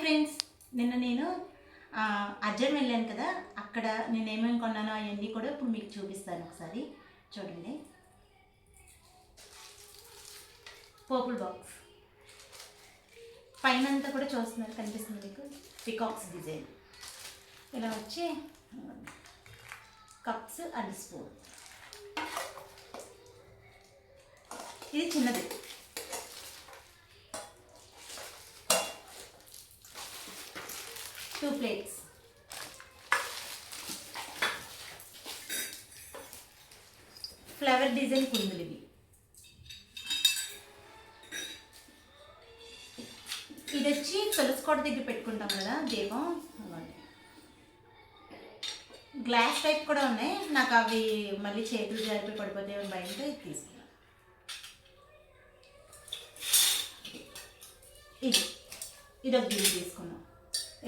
Friends, నిన్న నేను అజ్జన్ వెళ్ళాను కదా. అక్కడ నేను ఏమేమి కొన్నానో అవన్నీ కూడా ఇప్పుడు మీకు చూపిస్తాను. ఒకసారి చూడండి. పర్పుల్ బాక్స్ పైన అంతా కూడా చూస్తున్నారు, కనిపిస్తుంది మీకు. పికాక్స్ డిజైన్ ఇలా వచ్చి కప్స్ అండ్ స్పూన్. ఇది చిన్నది. Two plates. ఫ్లవర్ డిజైన్ కుందులు ఇవి. ఇది వచ్చి తులసికోట దగ్గర పెట్టుకుంటాం కదా దీపం. గ్లాస్ టైప్ కూడా ఉన్నాయి. నాకు అవి మళ్ళీ చేతులు జారిపోయి పడిపోతాయి అని భయంతో ఇది తీసుకున్నాను. ఇది ఒక గిన్నె తీసుకున్నాం.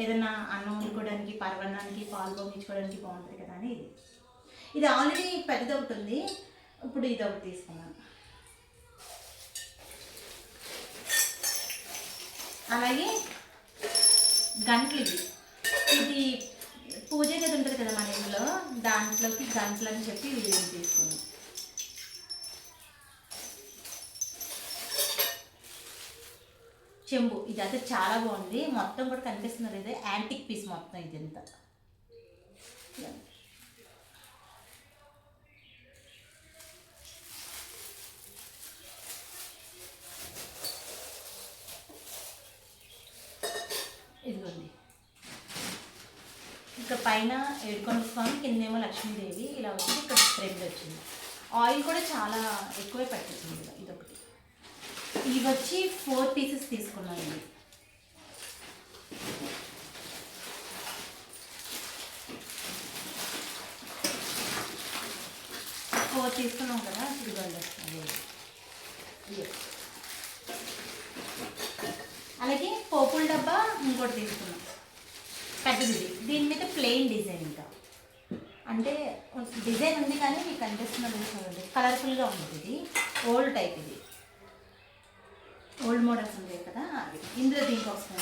ఏదైనా అన్నం వండుకోవడానికి, పరవన్నానికి, పాలు పొంగించుకోవడానికి బాగుంటుంది కదా అని. ఇది ఆల్రెడీ పెద్దది ఒకటి ఉంది. ఇప్పుడు ఇది ఒకటి తీసుకున్నాను. అలాగే గంటలు. ఇది పూజ గది ఉంటుంది కదా మన ఇంట్లో, దాంట్లోకి గంటలు అని చెప్పి ఇది తీసుకున్నాను. చెంబు ఇది అయితే చాలా బాగుంది. మొత్తం కూడా కనిపిస్తున్నది. ఇదే యాంటిక్ పీస్ మొత్తం. ఇది ఎంత ఇదిగోండి. ఇక్కడ పైన ఏడుకొండ స్వామి, కిందేమో లక్ష్మీదేవి ఇలా వచ్చి ఇక్కడ థ్రెడ్ వచ్చింది. ఆయిల్ కూడా చాలా ఎక్కువే పట్టించింది. ఇదొకటి. ఇవి వచ్చి 4 పీసెస్ తీసుకున్నాను. ఇది 4 తీసుకున్నాం కదా. ఇదిగోండి. అలాగే పోపుల డబ్బా ఇంకోటి తీసుకున్నాం, పెద్దది. దీని మీద ప్లెయిన్ డిజైన్. ఇంకా అంటే డిజైన్ ఉంది కానీ మీకు కనిపిస్తున్నది చూడండి, కలర్ఫుల్గా ఉంటుంది. ఇది ఓల్డ్ టైప్. ఇది ఓల్డ్ మోడల్స్ ఉంటాయి కదా అది. ఇందులో దీనికి వస్తుంది.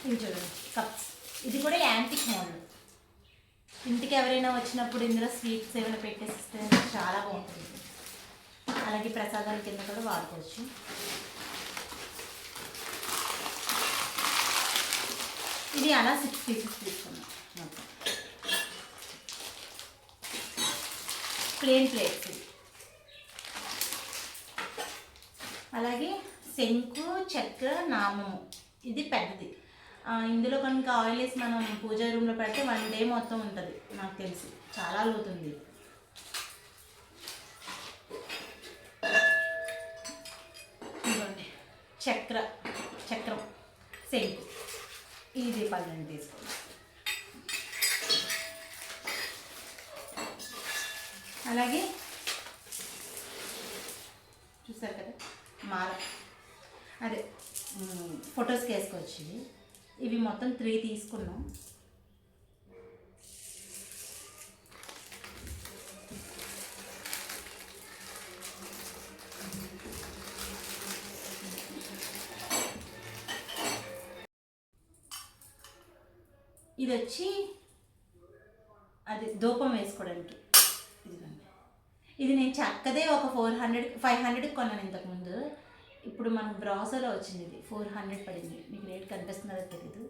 ఇది చూడండి, కప్స్. ఇది కూడా యాంటిక్ మోడల్. ఇంటికి ఎవరైనా వచ్చినప్పుడు ఇందులో స్వీట్స్ ఏమైనా పెట్టేస్తే చాలా బాగుంటుంది. అలాగే ప్రసాదాల కింద కూడా వాడుకోవచ్చు. ఇది అలా 6 పీసెస్ తీసుకున్నాం మొత్తం. Plain plates. అలాగే శంకు, చక్ర, నామము. ఇది పెద్దది. ఇందులో కనుక ఆయిల్ వేసి మనం పూజా రూమ్లో పెడితే 1 డే మొత్తం ఉంటుంది నాకు తెలిసి. చాలా లోతుంది. ఇదిగోండి చక్రం, శంకు. ఇది 12 తీసుకోండి. అలాగే చూసారు కదా మాల, అదే ఫొటోస్కి వేసుకోవచ్చు. ఇవి మొత్తం 3 తీసుకున్నాం. ఇది వచ్చి అది ధూపం వేసుకోవడానికి. ఇది నేను చక్కదే ఒక 500 కొన్నాను ఇంతకుముందు. ఇప్పుడు మనకు బ్రాసోలో వచ్చింది. ఇది 400 పడింది. మీకు రేట్ కనిపిస్తున్నదో తెలీదు.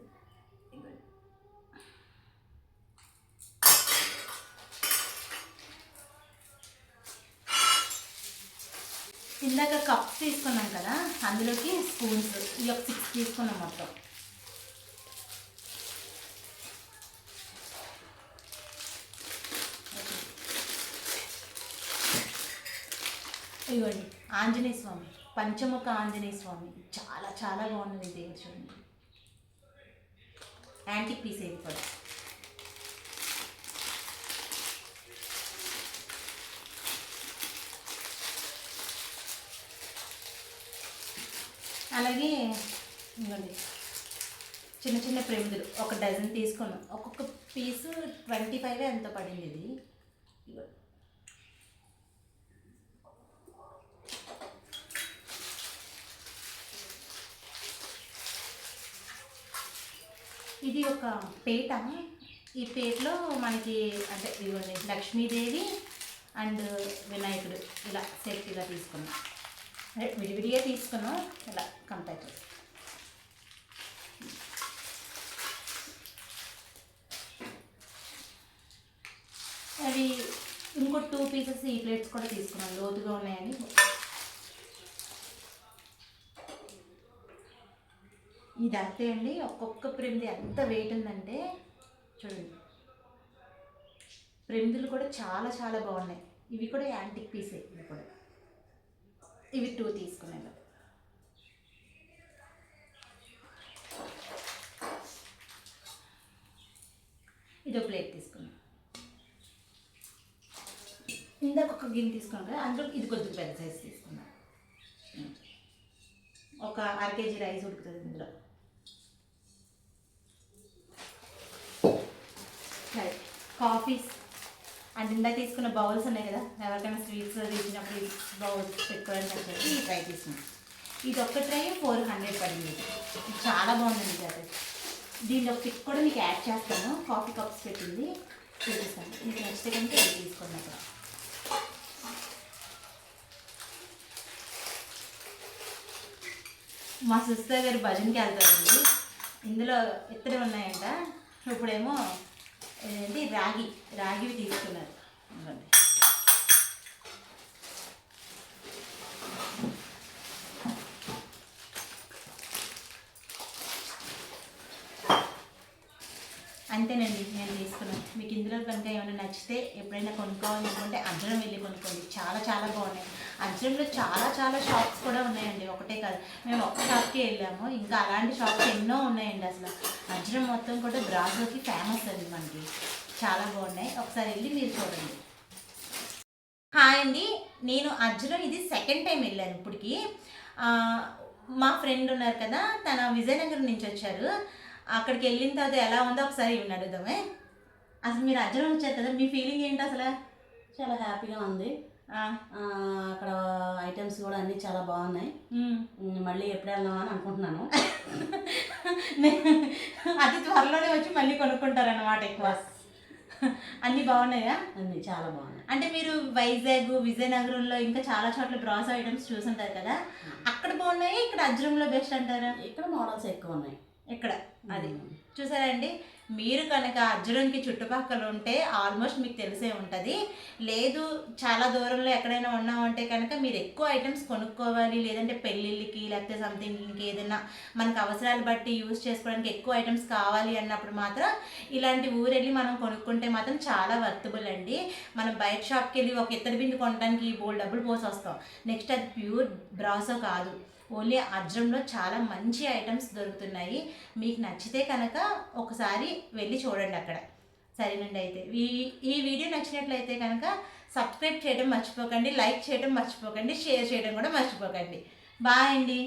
ఇందాక కప్స్ తీసుకున్నాం కదా, అందులోకి స్పూన్స్. ఇవి ఒక 6 తీసుకున్నాం మొత్తం. ఇవ్వండి ఆంజనేయ స్వామి, పంచముఖ ఆంజనేయ స్వామి. చాలా చాలా బాగున్నది. దేవుడు చూడండి, యాంటిక్ పీస్ ఇది కూడా. అలాగే ఇవ్వండి చిన్న చిన్న ప్రేమిదులు ఒక డజన్ తీసుకున్నాం. ఒక్కొక్క పీసు 25 ఎంతో పడింది ఇది. ఇది ఒక పేట. ఈ పేటలో మనకి అంటే ఇవన్నీ లక్ష్మీదేవి అండ్ వినాయకుడు ఇలా సెట్గా తీసుకున్నాం. అదే విడివిడిగా తీసుకున్నాం ఇలా కంపేర్ చేసి. అవి ఇంకో 2 పీసెస్ ఈ ప్లేట్స్ కూడా తీసుకున్నాం, లోతుగా ఉన్నాయని. ఇది అంతే అండి. ఒక్కొక్క ప్రింది ఎంత వెయిట్ ఉందంటే చూడండి. ప్రిందులు కూడా చాలా చాలా బాగున్నాయి. ఇవి కూడా యాంటిక్ పీసే. ఇవి కూడా ఇవి 2 తీసుకున్నాను. ఇదో ప్లేట్ తీసుకున్నాను. ఇందాక ఒక గిన్నె తీసుకున్నాను కదా, అందులో ఇది కొద్దిగా పెద్ద సైజ్ తీసుకున్నాను. ఒక 1/2 kg రైస్ ఉడుకుతుంది ఇందులో. కాఫీస్ అండ్ ఇందాక తీసుకున్న బౌల్స్ ఉన్నాయి కదా, ఎవరికైనా స్వీట్స్ ఇచ్చినప్పుడు బౌల్స్ పెట్టుకోవడానికి అని చెప్పి ఈ ట్రై తీసుకున్నాం. ఇది ఒక్క ట్రై 400 పడింది. ఇది చాలా బాగుందండి. ఇది అదే దీనిలో పిక్ కూడా మీకు యాడ్ చేస్తాను. కాఫీ కప్స్ పెట్టింది చూపిస్తాను. మీకు నచ్చితే కనుక ఇది తీసుకోండి. అక్కడ మా సిస్టర్ గారు భజనకి వెళ్తారండి. ఇందులో ఇద్దరే ఉన్నాయంట. ఇప్పుడేమో ఏంటి రాగివి తీసుకున్నారు. అంతేనండి నేను తీసుకున్నాను. మీకు ఇందులో కనుక ఏమైనా నచ్చితే ఎప్పుడైనా కొనుక్కోవాలనుకుంటే అజ్రం వెళ్ళి కొనుక్కోండి. చాలా చాలా బాగున్నాయి. అజ్రంలో చాలా చాలా షాప్స్ కూడా ఉన్నాయండి, ఒకటే కాదు. మేము ఒక్క షాప్కి వెళ్ళాము, ఇంకా అలాంటి షాప్స్ ఎన్నో ఉన్నాయండి. అసలు అజ్రం మొత్తం కూడా బ్రాసోకి ఫేమస్ అండి మనకి. చాలా బాగున్నాయి, ఒకసారి వెళ్ళి మీరు చూడండి. హాయ్ అండి, నేను అజ్రం ఇది సెకండ్ టైం వెళ్ళాను ఇప్పటికి. మా ఫ్రెండ్ ఉన్నారు కదా, తన విజయనగరం నుంచి వచ్చారు. అక్కడికి వెళ్ళిన తర్వాత ఎలా ఉందో ఒకసారి ఇవి అడుగుదామే. అసలు మీరు అజ్రం వచ్చారు కదా, మీ ఫీలింగ్ ఏంటి అసలు? చాలా హ్యాపీగా ఉంది. అక్కడ ఐటమ్స్ కూడా అన్నీ చాలా బాగున్నాయి. మళ్ళీ ఎప్పుడు వెళ్దామని అనుకుంటున్నాను. అది త్వరలోనే వచ్చి మళ్ళీ కొనుక్కుంటారన్నమాట ఎక్కువ. అన్నీ బాగున్నాయా? అన్నీ చాలా బాగున్నాయి. అంటే మీరు వైజాగ్ విజయనగరంలో ఇంకా చాలా చోట్ల బ్రాసో ఐటమ్స్ చూసుంటారు కదా, అక్కడ బాగున్నాయి, ఇక్కడ అజ్రంలో బెస్ట్ అంటారా? ఇక్కడ మోడల్స్ ఎక్కువ ఉన్నాయి ఇక్కడ. అది చూసారా అండి, మీరు కనుక అజ్రంకి చుట్టుపక్కల ఉంటే ఆల్మోస్ట్ మీకు తెలిసే ఉంటుంది. లేదు చాలా దూరంలో ఎక్కడైనా ఉన్నామంటే కనుక మీరు ఎక్కువ ఐటమ్స్ కొనుక్కోవాలి, లేదంటే పెళ్ళిళ్ళకి లేకపోతే సంథింగ్ ఇంకేదైనా మనకు అవసరాలు బట్టి యూజ్ చేసుకోవడానికి ఎక్కువ ఐటమ్స్ కావాలి అన్నప్పుడు మాత్రం ఇలాంటి ఊరెళ్ళి మనం కొనుక్కుంటే మాత్రం చాలా వర్తబుల్ అండి. మనం బయట షాప్కి వెళ్ళి ఒక ఇత్తడి బిందు కొనడానికి బోల్డ్ డబ్బులు పోసి వస్తాం. నెక్స్ట్ అది ప్యూర్ బ్రాసో కాదు, ఓన్లీ అజ్రంలో చాలా మంచి ఐటమ్స్ దొరుకుతున్నాయి. మీకు నచ్చితే కనుక ఒకసారి వెళ్ళి చూడండి అక్కడ. సరేనండి, అయితే ఈ వీడియో నచ్చినట్లయితే కనుక సబ్స్క్రైబ్ చేయడం మర్చిపోకండి, లైక్ చేయడం మర్చిపోకండి, షేర్ చేయడం కూడా మర్చిపోకండి. బాయ్ అండి.